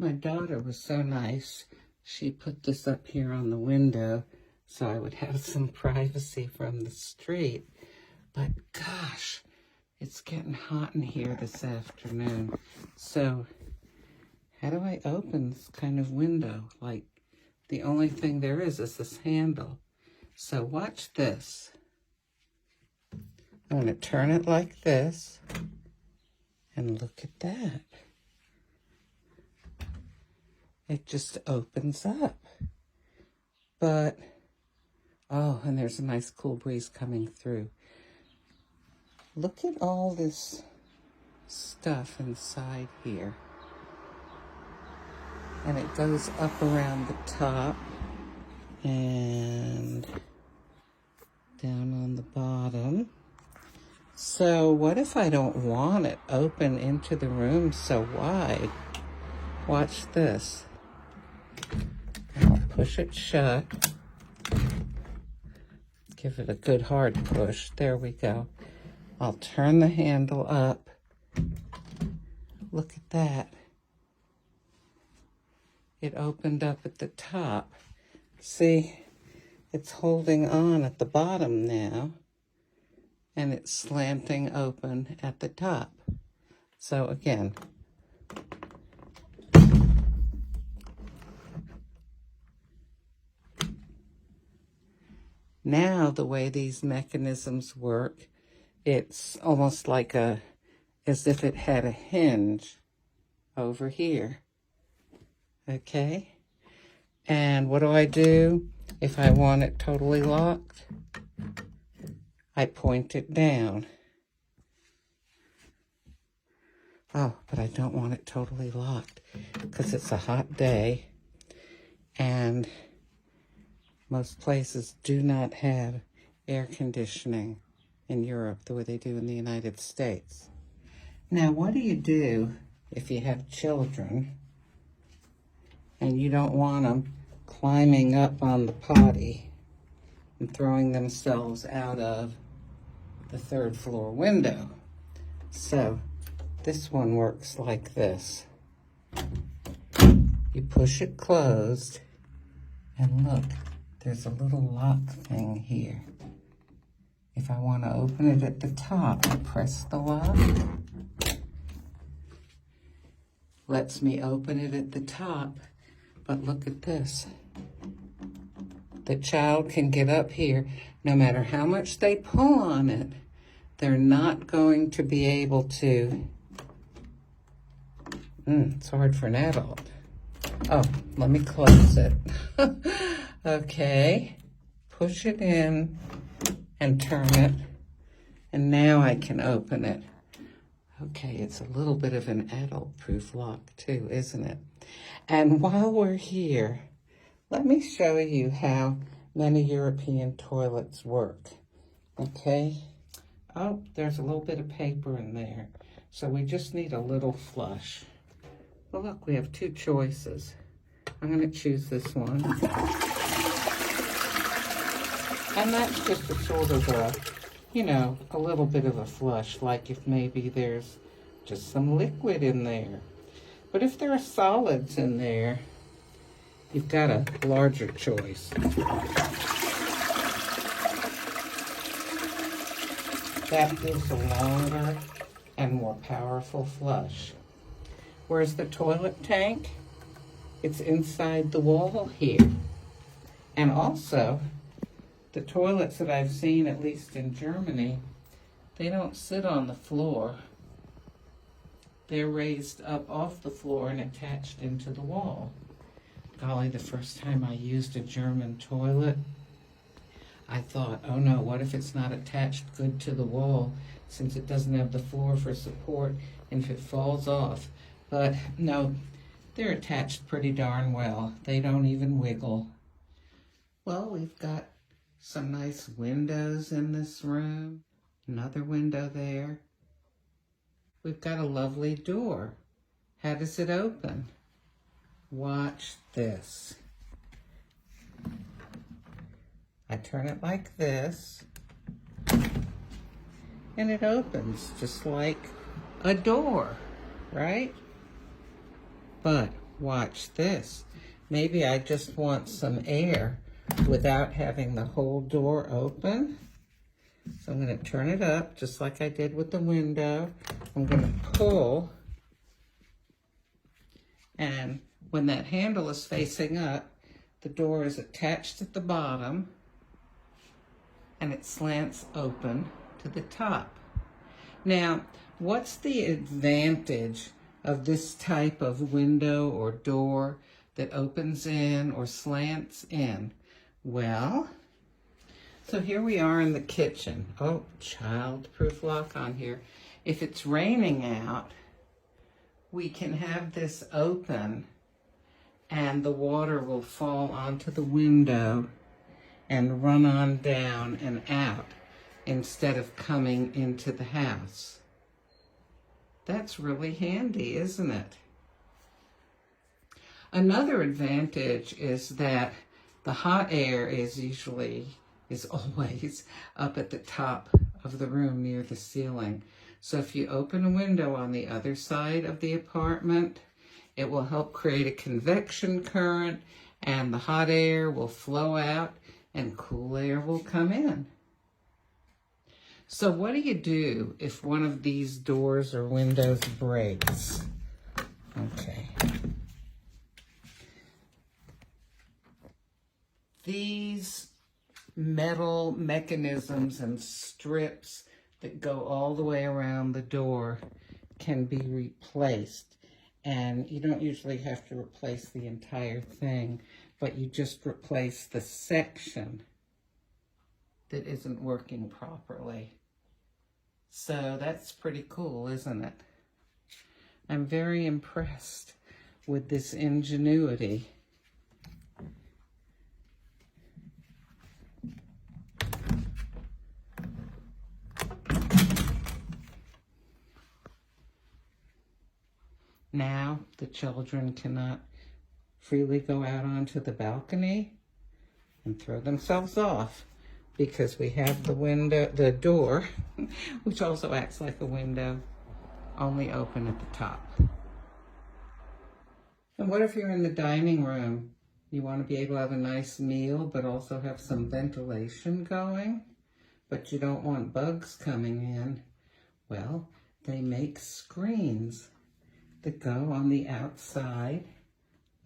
My daughter was so nice. She put this up here on the window so I would have some privacy from the street. But gosh, it's getting hot in here this afternoon. So how do I open this kind of window? Like, the only thing there is this handle. So watch this. I'm going to turn it like this. And look at that. It just opens up. But, oh, and there's a nice cool breeze coming through. Look at all this stuff inside here. And it goes up around the top and down on the bottom. So what if I don't want it open into the room so wide? Watch this. I'll push it shut. Give it a good hard push. There we go. I'll turn the handle up. Look at that. It opened up at the top. See, it's holding on at the bottom now. And it's slanting open at the top. So again, now the way these mechanisms work, it's almost like as if it had a hinge over here. Okay? And what do? If I want it totally locked, I point it down. Oh, but I don't want it totally locked because it's a hot day and most places do not have air conditioning in Europe the way they do in the United States. Now, what do you do if you have children and you don't want them climbing up on the potty and throwing themselves out of the third floor window? So this one works like this. You push it closed and look, there's a little lock thing here. If I want to open it at the top, I press the lock. Lets me open it at the top, but look at this. The child can get up here. No matter how much they pull on it, they're not going to be able to. It's hard for an adult. Oh, let me close it. Okay, push it in and turn it, and now I can open it. Okay, it's a little bit of an adult-proof lock too, isn't it? And while we're here, let me show you how many European toilets work, okay? Oh, there's a little bit of paper in there, so we just need a little flush. Well, look, we have two choices. I'm going to choose this one. And that's just a sort of a little bit of a flush, like if maybe there's just some liquid in there. But if there are solids in there, you've got a larger choice. That gives a longer and more powerful flush. Whereas the toilet tank, it's inside the wall here. And also, the toilets that I've seen, at least in Germany, they don't sit on the floor. They're raised up off the floor and attached into the wall. Golly, the first time I used a German toilet, I thought, oh no, what if it's not attached good to the wall since it doesn't have the floor for support, and if it falls off? But no, they're attached pretty darn well. They don't even wiggle. Well, we've got some nice windows in this room. Another window there. We've got a lovely door. How does it open? Watch this. I turn it like this, and it opens just like a door, right? But watch this. Maybe I just want some air without having the whole door open. So I'm going to turn it up just like I did with the window. I'm going to pull, and when that handle is facing up, the door is attached at the bottom and it slants open to the top. Now, what's the advantage of this type of window or door that opens in or slants in? Well, so here we are in the kitchen. Oh, child-proof lock on here. If it's raining out, we can have this open and the water will fall onto the window and run on down and out instead of coming into the house. That's really handy, isn't it? Another advantage is that the hot air is always up at the top of the room near the ceiling. So if you open a window on the other side of the apartment, it will help create a convection current and the hot air will flow out and cool air will come in. So what do you do if one of these doors or windows breaks? Okay. These metal mechanisms and strips that go all the way around the door can be replaced. And you don't usually have to replace the entire thing, but you just replace the section that isn't working properly. So that's pretty cool, isn't it? I'm very impressed with this ingenuity. Now the children cannot freely go out onto the balcony and throw themselves off because we have the door, which also acts like a window, only open at the top. And what if you're in the dining room? You want to be able to have a nice meal, but also have some ventilation going, but you don't want bugs coming in. Well, they make screens that go on the outside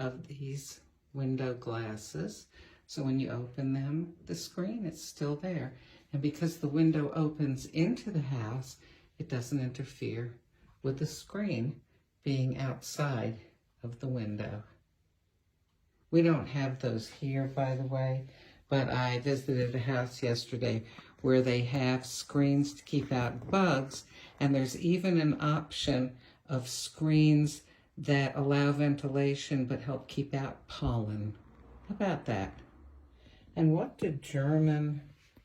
of these window glasses. So when you open them, the screen is still there. And because the window opens into the house, it doesn't interfere with the screen being outside of the window. We don't have those here, by the way, but I visited a house yesterday where they have screens to keep out bugs, and there's even an option of screens that allow ventilation but help keep out pollen. How about that? And what do German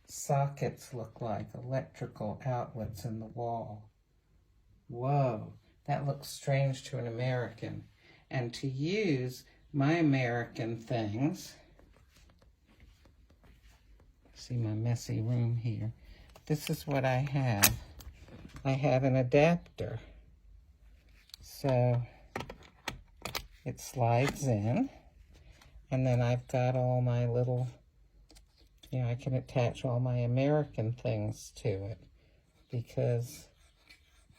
sockets look like? Electrical outlets in the wall. Whoa, that looks strange to an American. And to use my American things, see my messy room here. This is what I have. I have an adapter. So it slides in, and then I've got all my little, I can attach all my American things to it because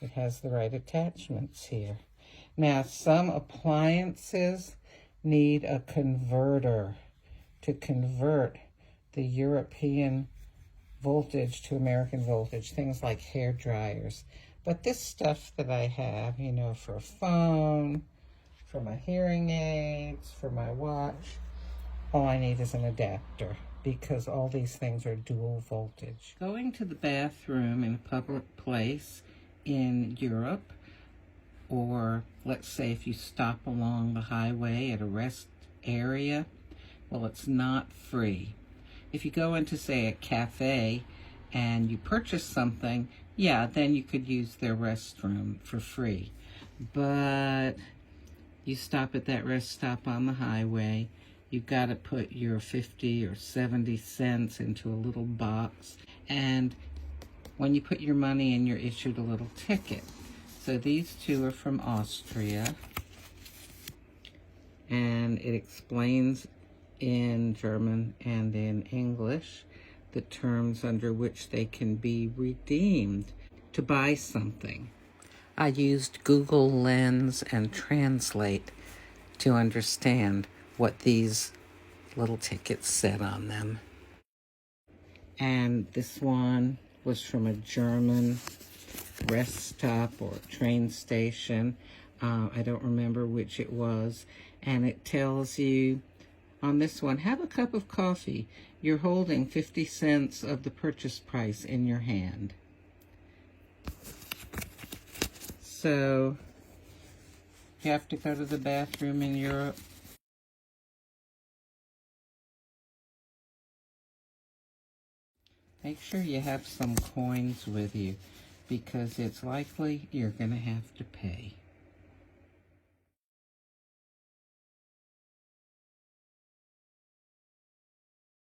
it has the right attachments here. Now, some appliances need a converter to convert the European voltage to American voltage, things like hair dryers. But this stuff that I have, for a phone, for my hearing aids, for my watch, all I need is an adapter because all these things are dual voltage. Going to the bathroom in a public place in Europe, or let's say if you stop along the highway at a rest area, well, it's not free. If you go into, say, a cafe and you purchase something, yeah, then you could use their restroom for free. But you stop at that rest stop on the highway, you've got to put your 50 or 70 cents into a little box, and when you put your money in, you're issued a little ticket. So these two are from Austria. it explains in German and in English the terms under which they can be redeemed to buy something. I used Google Lens and Translate to understand what these little tickets said on them. And this one was from a German rest stop or train station. I don't remember which it was. And it tells you on this one, have a cup of coffee. You're holding 50 cents of the purchase price in your hand. So, you have to go to the bathroom in Europe. Make sure you have some coins with you, because it's likely you're going to have to pay.